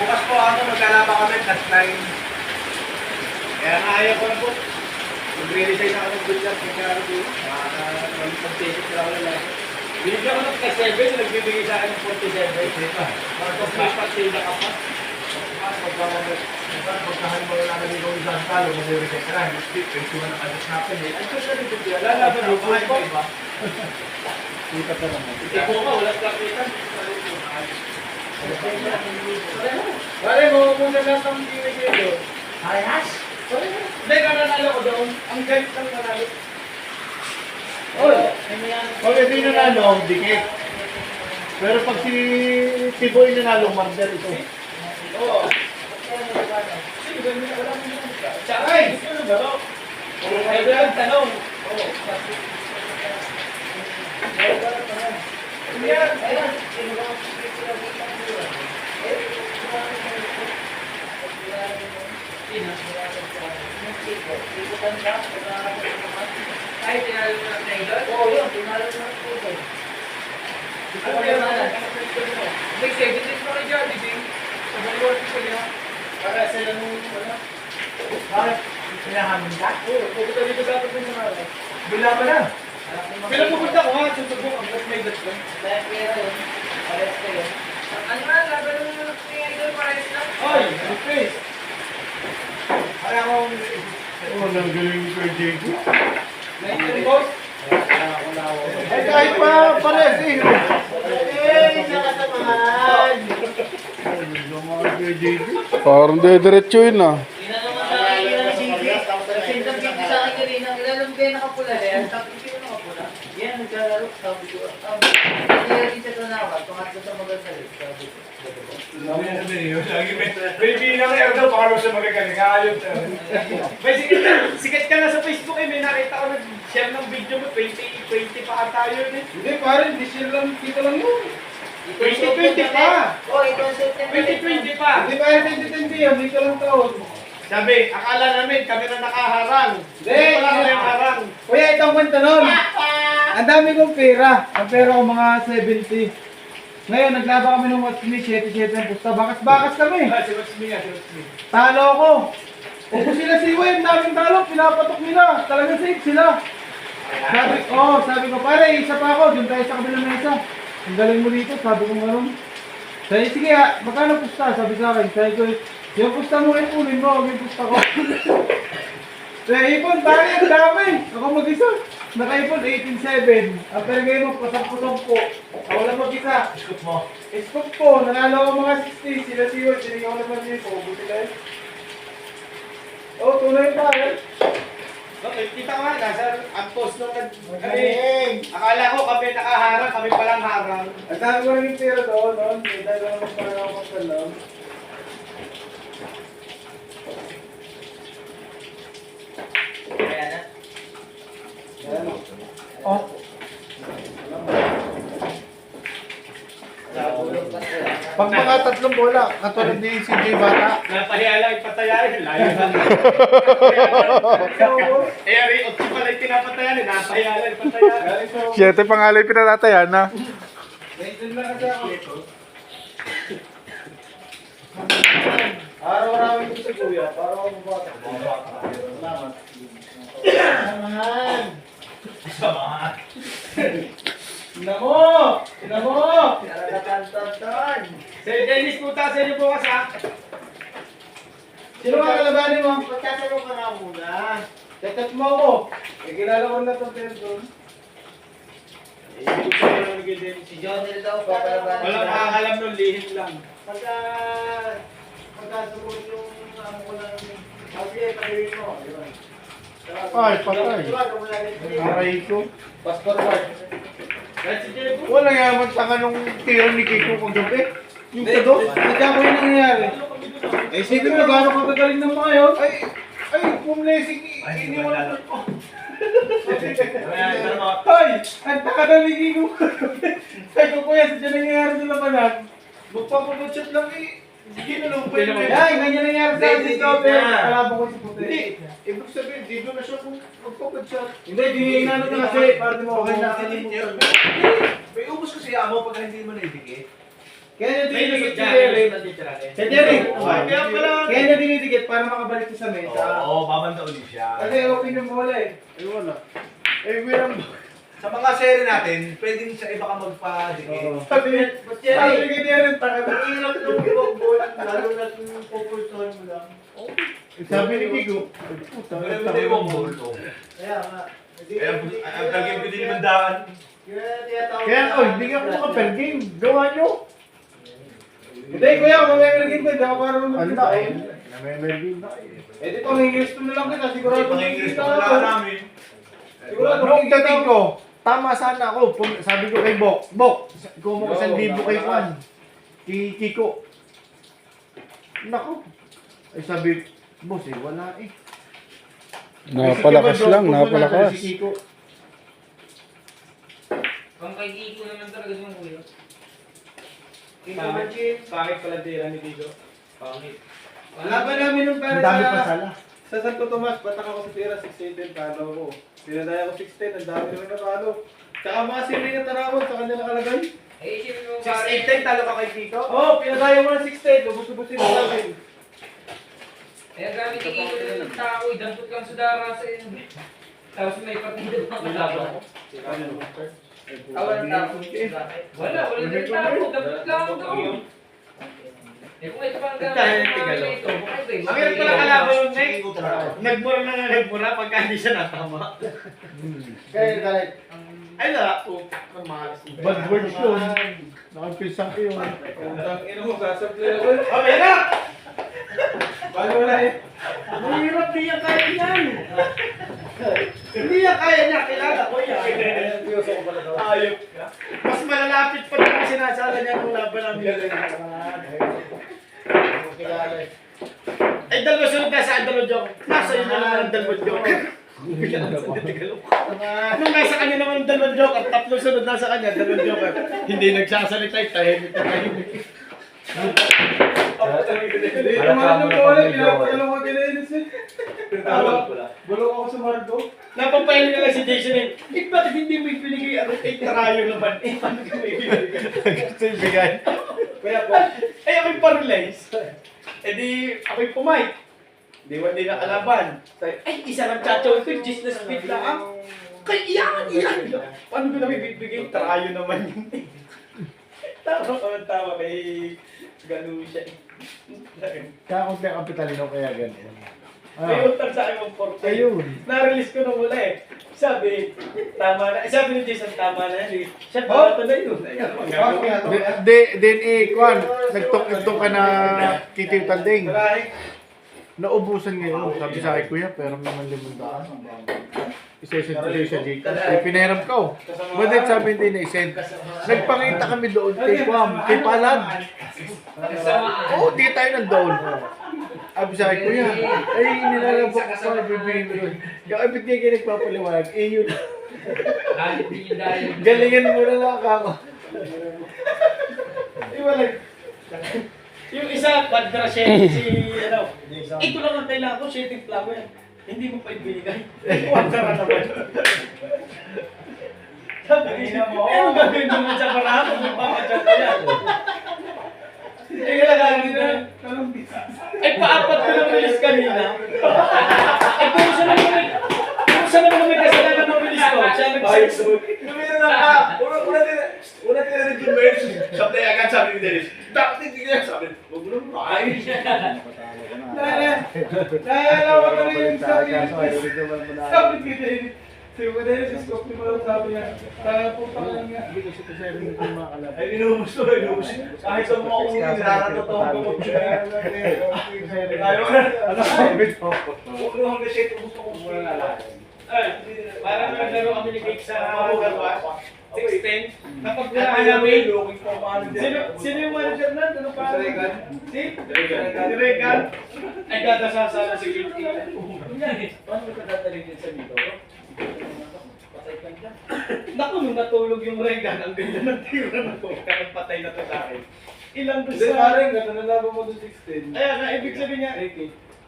Bukas po ako, maglalaba kami, cut line. Kaya nga ayaw ko na po. Mag-realize ako ng good luck. Kaya ako po, mag-take sila ako lang. Binigyan ko ng +7, nagbibigay sa akin ng 47. Tapos may pag-take ka pa. Pagkahan mo lang namin kung isang talo, mag-realize ka lang. Pwede mo na alas natin eh. Ano siya rin ito? Lalaban mo po. Kita pa naman. Ito ka, wala kapitan. Pare mo, muna lang ang binigay doon. Ayas? Hindi, nanalo ko doon. Ang galit ng nanalo. Okay, hindi nanalo, dikit. Pero pag si Boy nanalo, marder ito. Oo. Tsakay! Ano ba ito? Ay, ito yung tanong. Oo. Ayan, ayan. Ay, tinalo mo ng trader? Oo, yun. Tinalo mo ng trader. Ano ba yun? May 17 pa kayo dyan, di ba? Sabang work ko niya. Para sila nung, ano? Bakit? Pinahamin ka? Oo, pupunta dito sa atin sa mga. Bila pa na. Pero pupunta ko ha, susubok ang mas may dot ko. Dahil pera yun. Pares ko yun. Ano nga, laban mo ng trader pares na? Ay, face. Para akong... Oo, nagaling ko yung JG. Naintin boss? Ay, kahit pa pares eh. Eh, isa ka samahan. Parang dediretso yun ah. Ina naman sa akin ng CV. Kasi nagpipit sa akin kanina. Ilalong kayo nakapula na yan. Tapos kayo nakapula. Yan, naglalaro. Sabi ko. Hindi rin siya tanawa. Pangatlo sa maganda rin. Sabi ko. May bilang eh, daw, baka siya magagaling. Ayun. May sikat ka na sa Facebook eh. May nakita ko nag-share ng video mo. 20 pa ata yun eh. Hindi, parang di-share lang. Kita lang yun. 2020 pa! Oo, ito ang suit niya. 2020 pa! Hindi pa yung 2020 yan, dito lang taon. Sabi, akala namin kami na nakaharang. Hindi, wala kami ang harang. Kuya, itong kwento nun. Ang dami kong pera. Ang pera ko mga 70. Ngayon, naglaba kami ng What's Me, 7-7 ang pusta. Bakas-bakas kami. Si What's Me. Talo ako. Upo sila si Wayne, daming talo, pinapatok nila. Talagang safe sila. Sabi ko, pare, isa pa ako. Doon tayo sa kabilang mesa. Ang galing mo dito, sabi ko gano'n. Sabi, sige ha, magkano pusta? Sabi sa akin, sabi ko, yung pusta mo ipunin mo, yung pusta ko. Sabi, ipon, pare, ang dami. Ako mag-isa. Naka-ipon, 18-7. Ang pergay mo, pasang-pasang-po. Ako lang mag-isa. Scoop mo? Scoop po, nanalo ko mga 60. Sila siwa, sinigaw naman yun. Buti lang. Oo, tunay pa. Okay, kita ko nga, nasa ang post nung akala ko kami nakaharang, kami palang harang. Ang dami ko rin yung pera doon, may dalawa ng parang ako magkalam. Kaya na. Oh. Pag mga tatlong bola, katulad ni CJ Bata. Napahiya lang ipatayan, layo na. Eri, otsi pala yung pinapatayan, napahiya lang ipatayan. Siyete pangalay pinatatayan na. Maintin lang kasi ako. Araw-araw yung gusto kuya. Para ako mabata. Salamat. Samahan. Samahan. Namo! Tan. Sir Dennis, puta sa inyo bukas ha. Sino ang kalabanin mo? Magkasaro ka na muna. Tatat mo ako. Kilala ko na itong telephone. Gusto ko na naging Dennis. Si Jonel daw pa kalabanin. Walang nakakalam nun, lihim lang. Pagkasugot yung amo ko lang. Okay, pagkawin mo. Ay, patay. Aray ko. Passport card. Kahit si Diego. Wala yaman sa nung tira ni Kiko kagabi. Yung kado. Hindi ko yung nangyayari. Eh, sige mo, gano'n kagagaling ng mga yun? Ay, pumlesing, iniwan ko. Hoy! Ang takadaligi ko. Sabi ko, kuya, sa dyan nangyayari sa labanan. Magpapapagchat lang eh. Sige, nalupay na. Ay, ganyan nangyayari sa akin si Tope. Kalaban ko si Puti. Hindi. Ibig sabihin, di doon na siya kung magpapagchat. Hindi, di inano na kasi. Para di mo okay na. May ubos kasi amo pag hindi mo naibigay. Kaya niya May dinidikit si lusot Jerry. dyan, lusot na teacher. Si Jerry. Kaya pala. Kaya niya dinidikit para makabalik siya sa mesa. Oo, babanda ulit siya. Kasi opinion mo wala eh. Eh, wala. Eh, William. Sa mga seri natin, pwedeng sa iba ka magpadikit. Oo. Ba't Jerry? Sabi ni Jerry, taka na. Ang hirap ng ibang bola, lalo na kung pupultuhan mo lang. Sabi ni Kiko. Puta, Wala mo tayo mong ball. Kaya nga. Kaya ang tagim ko din naman daan. Kaya, oh, hindi nga ako naka-per game. Gawa nyo. Hindi kuya, mamaya naging ko. Hindi ako para Anda eh. Name-per game na eh. Eh di pang-English to na lang kita. Sigurado. Pang-English ko wala namin. Sigurado. Nung dating ko, tama sana ako. Sabi ko kay Bok, Bok, kung mo isang libo kay Juan. Kay Kiko. Nako. Ay sabi, boss eh, wala eh. Napalakas lang, napalakas. Si Kiko. Ang kay Kiko naman talaga naman kuya. Pangit pala tira ni Digo. Pangit. Wala pa namin nung Ang pera dami pa sa... sala. Sa Santo Tomas, batak ako sa tira, 6-10, talo ko. Pinadaya ko 6-10, ang dami naman na talo. Tsaka mga sili na tanawag, sa kanya nakalagay. Eh, isipin mo 6-10, talo ka kay Kiko? Oo, pinadaya mo na 6-10, lubos-lubosin mo namin. Eh, ang gamit ni Kiko na ng tao, dampot lang sa dara sa inyo. Tapos may partida pa kasama. Wala ng tao. Wala ng tao. Dampot lang ang tao. Eh, kung ito pang gamit ito. Ang hirap pala kalaban yung Nick. Nagmura na nagmura pagka hindi siya natama. Kaya galit. Ay na, mamalas. Bad words yun. Nakapisang ko yun. Ang ino mo, sasablay ako. Oh, yan na! Bago na eh. Mahirap di niya kaya yan. Hindi niya kaya niya, kilala ko yan. Ayop ka. Mas malalapit pa rin ang sinasala niya kung laban namin. Ay, dalawa sunod na sa dalawa joke. Nasa yun na naman ang dalawa joke. Nung nasa kanya naman ang dalawa joke, at tatlo sunod nasa kanya, dalawa joke. Hindi nagsasalita, tahimik na tahimik. Hindi naman nung wala, pinapakalaw ko kinainis eh. Bulong ako sa Margo. Napapahin nila si Jason eh. Eh, bakit hindi mo ibinigay ako? Eh, tarayo naman. Eh, paano ka may ibinigay? Gusto yung bigay. Kaya po, ay ako'y paralyze. Eh di, ako'y pumayt. Di ba, di nakalaban. Ay, isa lang chachaw ito, just na speed lang. Kaya iyan. Paano ko na may bibigay? Tarayo naman yun eh. Tama kay gano'n siya eh. Kaya kung kaya kapitalino kaya ganyan. May utang sa akin ng 4. Ayun. Na-release ko nung wala eh. Sabi, tama na. Sabi ni Jason, tama na yan eh. Siya, bata na yun. Then Kwan, nagtok-tok ka na Kitty Tanding. Naubusan ngayon. Sabi sa akin, kuya, pero naman 500. Isesend ko sa Jake. Eh, pinahiram ko. But then sabi hindi na-isend. Nagpangita kami doon kay Kwam, kay Palad. Oo, di tayo nandoon. Sabi sa akin, kuya, ay nilalabok ko pa, bibigyan ko doon. Yung abit niya kayo nagpapaliwanag, eh yun. Galit din yung dahil. Galingan mo na lang ako. Iwalag. Yung isa, Padra Shetty, si ano. Ito lang ang kailangan ko, Shetty Flago yan. Hindi mo pa ibinigay. Iwan ka na naman. Sabi niya mo, ano gagawin naman sa parang kung magpapachal ka yan? Eh, kailangan na. Ay, paapat ko ng release kanina. Ay, kung saan naman may kasalanan ng release ko? Siya nag-sexo. Lumira na ka! Una tira rin yung merch. Sabi agad sabi ni Dennis. Dapat hindi ka sabi. Huwag mo naman ay. Naalala ko na yung sabi niya. Sabi ni Dennis. Sabi ko, Dennis, scope ni Malo sabi niya. Kaya po pa lang nga. Ay, inuubos ko, inuubos. Kahit sa mga kong nilaratatawag ko mag-share. Ayaw ka na. Ano sabi ko? Huwag naman na shit, ubos ko kung muna lalaki. Parang naglaro kami ni Cake sa Overwatch. 16. Napagpulaan Ay, namin. looking for paano din. Sino yung manager na? Ano pa? Si Regan. Si Regan. Ay, dadasasala si Guilty. Paano ka dadalhin din sa dito? Patay ka dyan. Naku, nung natulog yung Regan, ang ganda ng tira na to. Kaya patay na to sa akin. Ilang doon sa... ganda na laban mo doon 16. Ay, na, ibig sabihin niya,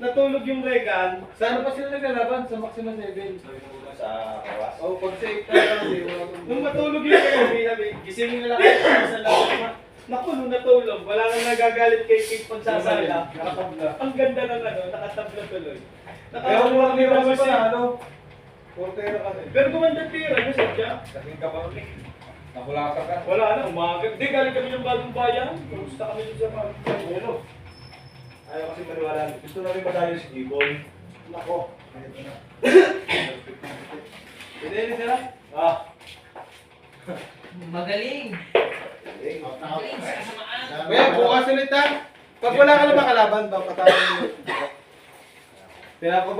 natulog yung Regan. Saan pa sila naglalaban? Sa Maxima 7. Sa kawas. Oh, pag sa 8 na lang. Nung matulog yung Regan, gisingin na lang ako sa laban. Naku, ako nung natulog, wala nang nagagalit kay Kate pagsasala. Ang ganda ng ano, nakatabla tuloy. Pero kung lang nila Nakakabas pa ano, portero kasi. Pero gumanda tira, kasi siya. Kasing ka pa kami. Nakulasa ka. Wala na, umaga. Hindi, galing kami ng bagong bayan. Kamusta kami dun sa Panginoon. Ayaw kasi maniwala. Gusto namin madayo si Gibbon. Nako. Hindi sila? Ah. Magaling. Magaling sa kasamaan. Kaya bukas ulit ha. Pag wala ka na makalaban, ba patawag mo. Pinapaba